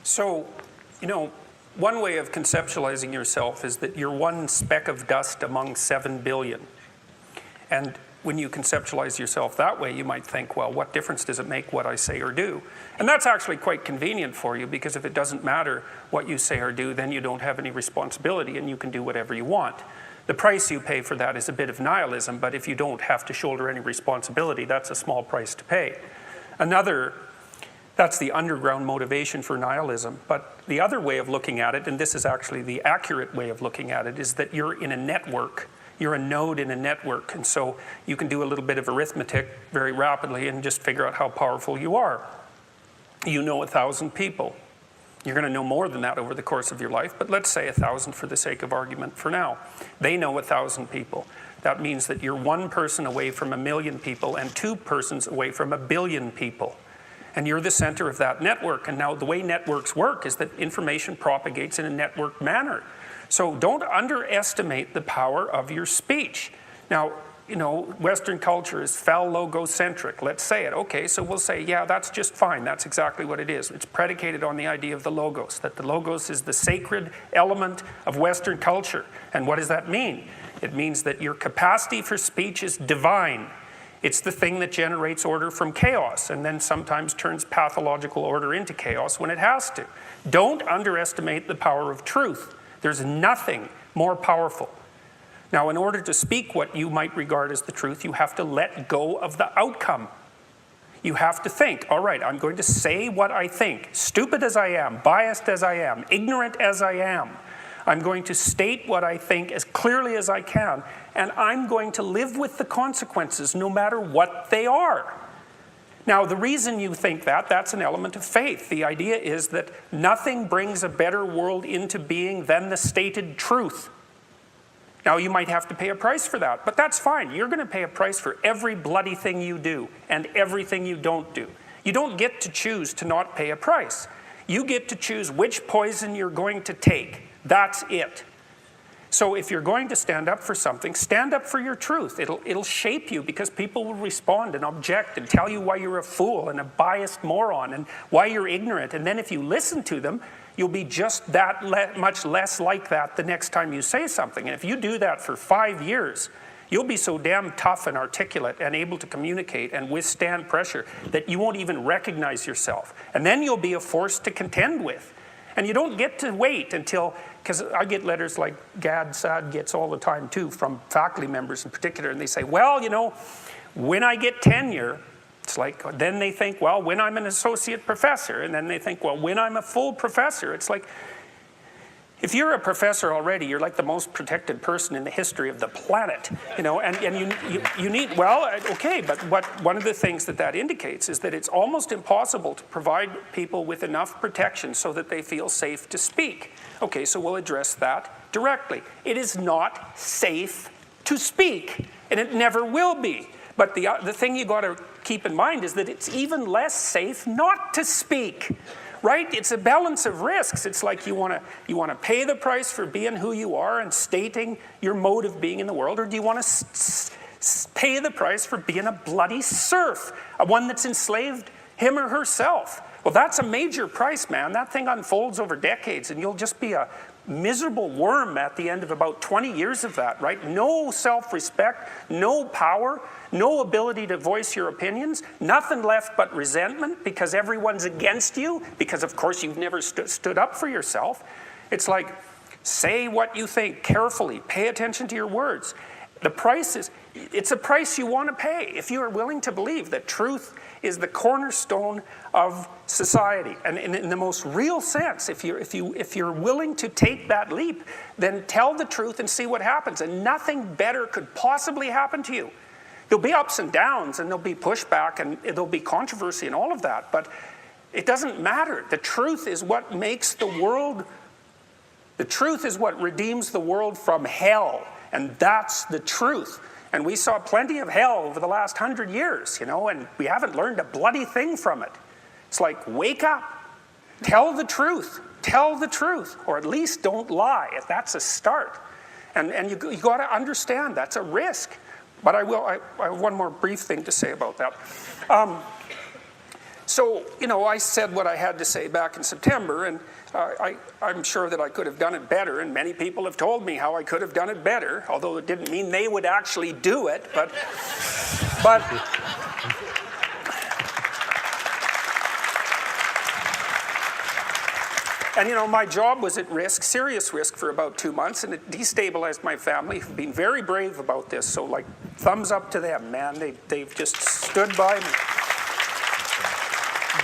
So, one way of conceptualizing yourself is that you're one speck of dust among 7 billion. And when you conceptualize yourself that way, you might think, well, what difference does it make what I say or do? And that's actually quite convenient for you, because if it doesn't matter what you say or do, then you don't have any responsibility and you can do whatever you want. The price you pay for that is a bit of nihilism, but if you don't have to shoulder any responsibility, that's a small price to pay. That's the underground motivation for nihilism. But the other way of looking at it, and this is actually the accurate way of looking at it, is that you're in a network. You're a node in a network, and so you can do a little bit of arithmetic very rapidly and just figure out how powerful you are. You know 1,000 people. You're going to know more than that over the course of your life, but let's say 1,000 for the sake of argument for now. They know 1,000 people. That means that you're one person away from 1,000,000 people and 2 persons away from 1,000,000,000 people. And you're the center of that network. And now the way networks work is that information propagates in a network manner. So don't underestimate the power of your speech. Now, Western culture is phallogocentric. Let's say it. Okay, so we'll say, yeah, that's just fine. That's exactly what it is. It's predicated on the idea of the logos, that the logos is the sacred element of Western culture. And what does that mean? It means that your capacity for speech is divine. It's the thing that generates order from chaos and then sometimes turns pathological order into chaos when it has to. Don't underestimate the power of truth. There's nothing more powerful. Now, in order to speak what you might regard as the truth, you have to let go of the outcome. You have to think, all right, I'm going to say what I think, stupid as I am, biased as I am, ignorant as I am. I'm going to state what I think as clearly as I can, and I'm going to live with the consequences no matter what they are. Now, the reason you think that's an element of faith. The idea is that nothing brings a better world into being than the stated truth. Now, you might have to pay a price for that, but that's fine. You're going to pay a price for every bloody thing you do and everything you don't do. You don't get to choose to not pay a price. You get to choose which poison you're going to take. That's it. So if you're going to stand up for something, stand up for your truth. It'll shape you, because people will respond and object and tell you why you're a fool and a biased moron and why you're ignorant. And then if you listen to them, you'll be just that much less like that the next time you say something. And if you do that for 5 years, you'll be so damn tough and articulate and able to communicate and withstand pressure that you won't even recognize yourself. And then you'll be a force to contend with. And you don't get to wait until, because I get letters like Gad Saad gets all the time too, from faculty members in particular, and they say, well, when I get tenure, it's like, then they think, well, when I'm an associate professor, and then they think, well, when I'm a full professor. It's like, if you're a professor already, you're like the most protected person in the history of the planet, and you need, well, okay, but one of the things that indicates is that it's almost impossible to provide people with enough protection so that they feel safe to speak. Okay, so we'll address that directly. It is not safe to speak, and it never will be. But the thing you got to keep in mind is that it's even less safe not to speak. Right? It's a balance of risks. It's like you want to pay the price for being who you are and stating your mode of being in the world, or do you want to pay the price for being a bloody serf, one that's enslaved him or herself? Well, that's a major price, man. That thing unfolds over decades, and you'll just be a miserable worm at the end of about 20 years of that, right? No self-respect, no power, no ability to voice your opinions, nothing left but resentment because everyone's against you, because of course you've never stood up for yourself. It's like, say what you think carefully, pay attention to your words. The price is, it's a price you want to pay if you are willing to believe that truth is the cornerstone of society. And in the most real sense, if you're willing to take that leap, then tell the truth and see what happens. And nothing better could possibly happen to you. There'll be ups and downs, and there'll be pushback, and there'll be controversy and all of that, but it doesn't matter. The truth is what makes the world, the truth is what redeems the world from hell, and that's the truth. And we saw plenty of hell over the last 100 years, and we haven't learned a bloody thing from it. It's like, wake up, tell the truth, or at least don't lie. That's a start. And you got to understand that's a risk. But I have one more brief thing to say about that. So, you know, I said what I had to say back in September, and I'm sure that I could have done it better, and many people have told me how I could have done it better, although it didn't mean they would actually do it, but and you know, my job was at risk, serious risk, for about 2 months, and it destabilized my family, who've been very brave about this, so like, thumbs up to them, man. They've just stood by me.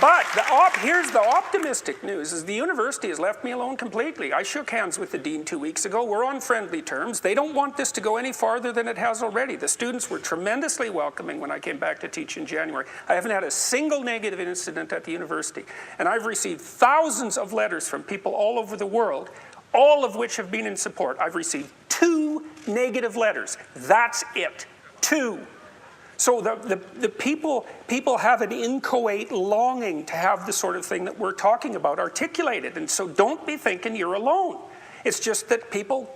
But here's the optimistic news, is the university has left me alone completely. I shook hands with the dean 2 weeks ago. We're on friendly terms. They don't want this to go any farther than it has already. The students were tremendously welcoming when I came back to teach in January. I haven't had a single negative incident at the university. And I've received thousands of letters from people all over the world, all of which have been in support. I've received 2 negative letters. That's it. 2. So the people have an inchoate longing to have the sort of thing that we're talking about articulated. And so don't be thinking you're alone. It's just that people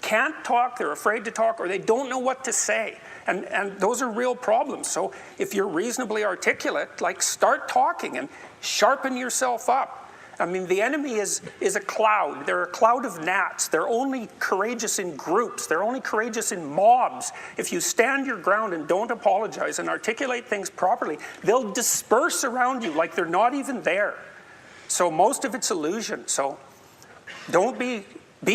can't talk, they're afraid to talk, or they don't know what to say. And those are real problems. So if you're reasonably articulate, like, start talking and sharpen yourself up. I mean, the enemy is a cloud. They're a cloud of gnats. They're only courageous in groups. They're only courageous in mobs. If you stand your ground and don't apologize and articulate things properly, they'll disperse around you like they're not even there. So most of it's illusion. So don't be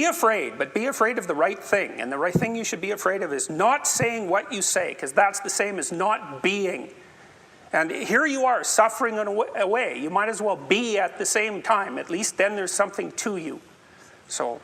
afraid, but be afraid of the right thing. And the right thing you should be afraid of is not saying what you say, because that's the same as not being. And here you are, suffering away. You might as well be at the same time. At least then there's something to you. So